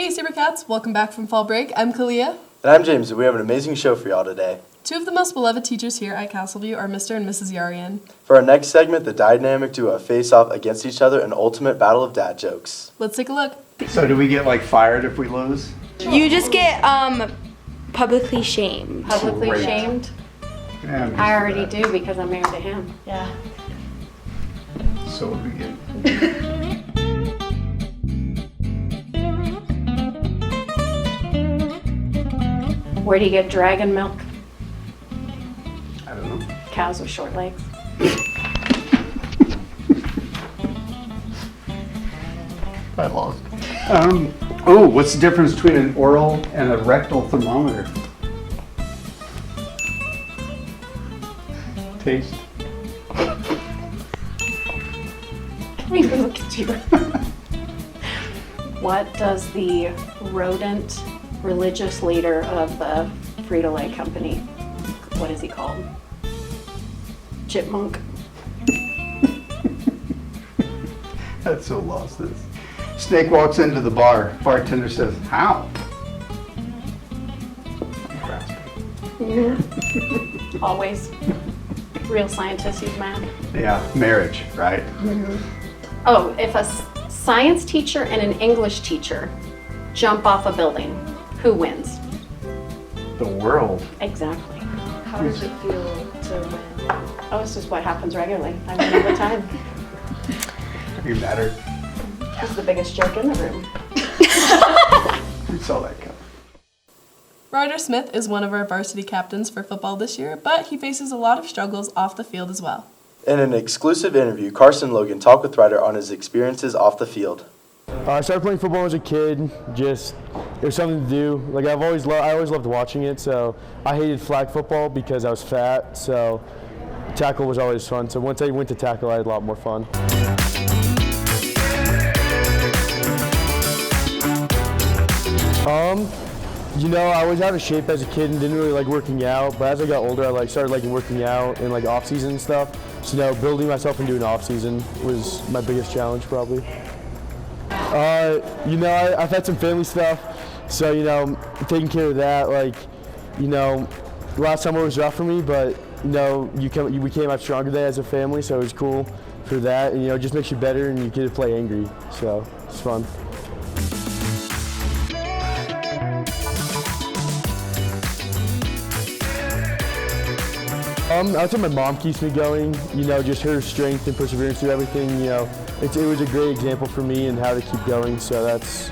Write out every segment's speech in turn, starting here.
Hey Sabercats, welcome back from fall break. I'm Kalia. And I'm James, and we have an amazing show for y'all today. Two of the most beloved teachers here at Castleview are Mr. and Mrs. Yarian. For our next segment, the dynamic duo face off against each other in ultimate battle of dad jokes. Let's take a look. So do we get fired if we lose? You just get publicly shamed. Publicly Great. shamed? Yeah, I'm used I to already that. do because I'm married to him. Yeah. So what do we get? Where do you get dragon milk? I don't know. Cows with short legs. I lost. What's the difference between an oral and a rectal thermometer? Taste. Can't even look at you. What does the rodent religious leader of the Frito-Lay company, what is he called? Chipmunk? That's so lost this. Snake walks into the bar. Bartender says, "How?" Always. Real scientists use math. Yeah, marriage, right? Oh, if a science teacher and an English teacher jump off a building, who wins? The world. Exactly. How does it feel to win? Oh, it's just what happens regularly. I win all the time. You matter. He's the biggest jerk in the room. We saw that coming. Ryder Smith is one of our varsity captains for football this year, but he faces a lot of struggles off the field as well. In an exclusive interview, Carson Logan talked with Ryder on his experiences off the field. I started playing football as a kid. Just it was something to do. I always loved watching it. So I hated flag football because I was fat. So tackle was always fun. So once I went to tackle, I had a lot more fun. I always had a shape as a kid and didn't really like working out. But as I got older, I started liking working out and off season and stuff. So building myself into an off season was my biggest challenge probably. I've had some family stuff, so taking care of that. Last summer was rough for me, but we came out stronger there as a family, so it was cool for that. And it just makes you better, and you get to play angry, so it's fun. I'd say my mom keeps me going. Just her strength and perseverance through everything. It was a great example for me and how to keep going. So that's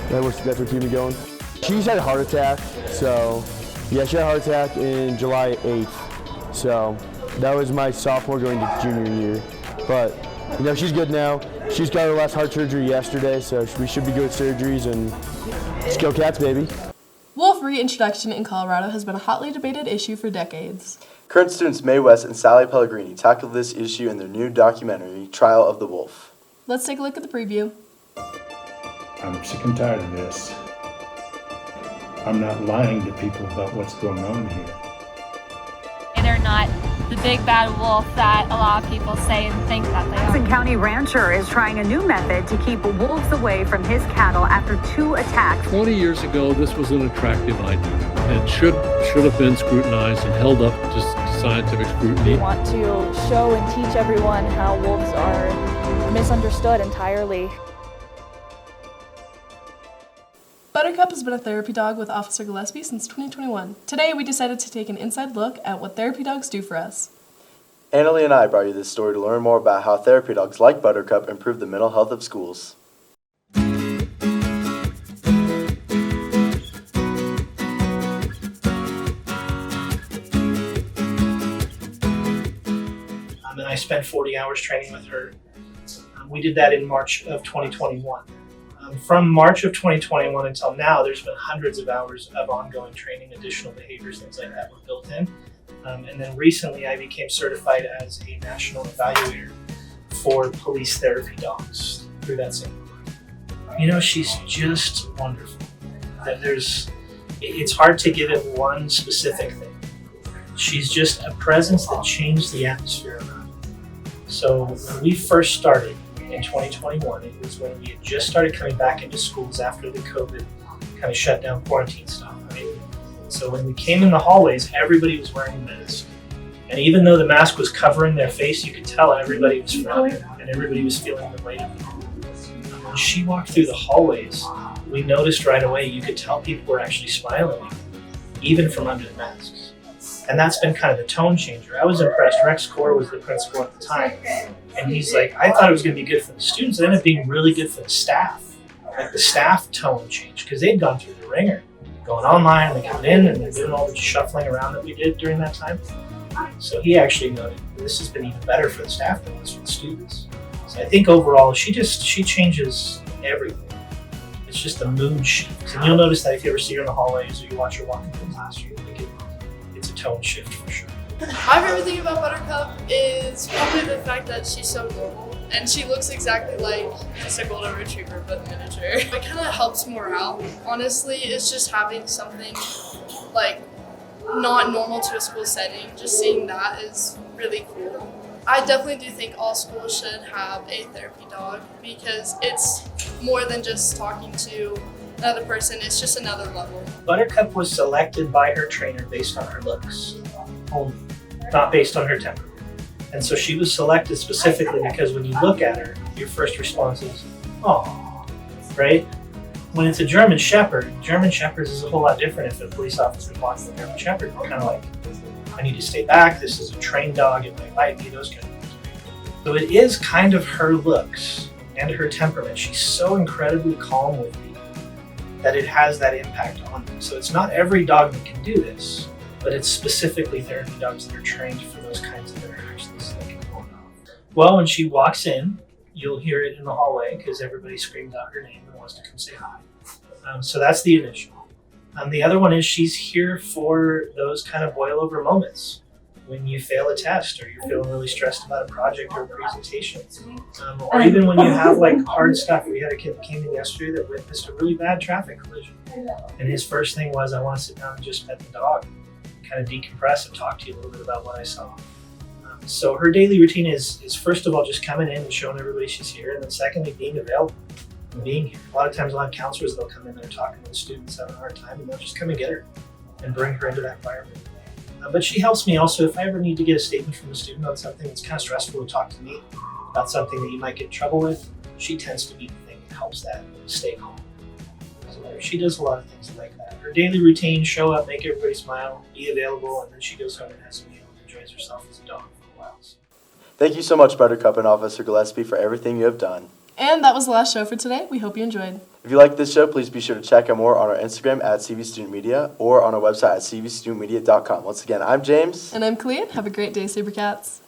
what kept me going. She's had a heart attack. So yeah, she had a heart attack in July 8th. So that was my sophomore going to junior year. But she's good now. She's got her last heart surgery yesterday. So we should be good with surgeries and let's go Cats, baby. Wolf reintroduction in Colorado has been a hotly debated issue for decades. Current students Mae West and Sally Pellegrini tackled this issue in their new documentary, Trial of the Wolf. Let's take a look at the preview. I'm sick and tired of this. I'm not lying to people about what's going on here. They're not the big bad wolf that a lot of people say and think that they are. Jackson County rancher is trying a new method to keep wolves away from his cattle after 2 attacks. 20 years ago, this was an attractive idea. It should have been scrutinized and held up to scientific scrutiny. We want to show and teach everyone how wolves are misunderstood entirely. Buttercup has been a therapy dog with Officer Gillespie since 2021. Today, we decided to take an inside look at what therapy dogs do for us. Annalie and I brought you this story to learn more about how therapy dogs like Buttercup improve the mental health of schools. And I spent 40 hours training with her. We did that in March of 2021. From March of 2021 until now, there's been hundreds of hours of ongoing training, additional behaviors, things like that were built in. And then recently I became certified as a national evaluator for police therapy dogs through that same program. She's just wonderful. It's hard to give it one specific thing. She's just a presence that changed the atmosphere around her. So when we first started, in 2021. It was when we had just started coming back into schools after the COVID kind of shut down quarantine stuff, right? So when we came in the hallways, everybody was wearing a mask. And even though the mask was covering their face, you could tell everybody was frowning and everybody was feeling the weight of it. When she walked through the hallways, we noticed right away, you could tell people were actually smiling, even from under the masks. And that's been kind of the tone changer. I was impressed. Rex Core was the principal at the time. And he's like, I thought it was going to be good for the students. It ended up being really good for the staff. Like the staff tone changed because they'd gone through the ringer, going online, they got in, and they're doing all the shuffling around that we did during that time. So he actually noted this has been even better for the staff than it was for the students. So I think overall, she changes everything. It's just a mood shift. And you'll notice that if you ever see her in the hallways or you watch her walking through the classroom, it's a tone shift for sure. My favorite thing about Buttercup is probably the fact that she's so normal and she looks exactly like just a golden retriever but miniature. It kind of helps morale. Honestly, it's just having something like not normal to a school setting. Just seeing that is really cool. I definitely do think all schools should have a therapy dog because it's more than just talking to another person. It's just another level. Buttercup was selected by her trainer based on her looks only, not based on her temperament. And so she was selected specifically because when you look at her, your first response is, oh, right? When it's a German Shepherd is a whole lot different if a police officer is walking a German Shepherd. You're kind of like, I need to stay back, this is a trained dog, it might bite me, those kind of things. So it is kind of her looks and her temperament. She's so incredibly calm with me that it has that impact on them. So it's not every dog that can do this, but it's specifically therapy dogs that are trained for those kinds of interactions that can go on. Well, when she walks in, you'll hear it in the hallway because everybody screams out her name and wants to come say hi. So that's the initial. The other one is she's here for those kind of boil over moments when you fail a test or you're feeling really stressed about a project or a presentation. Or even when you have like hard stuff. We had a kid that came in yesterday that witnessed a really bad traffic collision. And his first thing was, I want to sit down and just pet the dog, kind of decompress and talk to you a little bit about what I saw. So her daily routine is first of all, just coming in and showing everybody she's here. And then secondly, being available and being here. A lot of times a lot of counselors, they'll come in there talking to the students having a hard time and they'll just come and get her and bring her into that environment. But she helps me also if I ever need to get a statement from a student on something that's kind of stressful to talk to me about something that you might get in trouble with. She tends to be the thing that helps that stay calm. So she does a lot of things like that. Her daily routine, show up, make everybody smile, be available, and then she goes home and has a meal and enjoys herself as a dog for a while. Thank you so much, Buttercup and Officer Gillespie, for everything you have done. And that was the last show for today. We hope you enjoyed. If you like this show, please be sure to check out more on our Instagram at CV Student Media or on our website at cvstudentmedia.com. Once again, I'm James. And I'm Colleen. Have a great day, Supercats.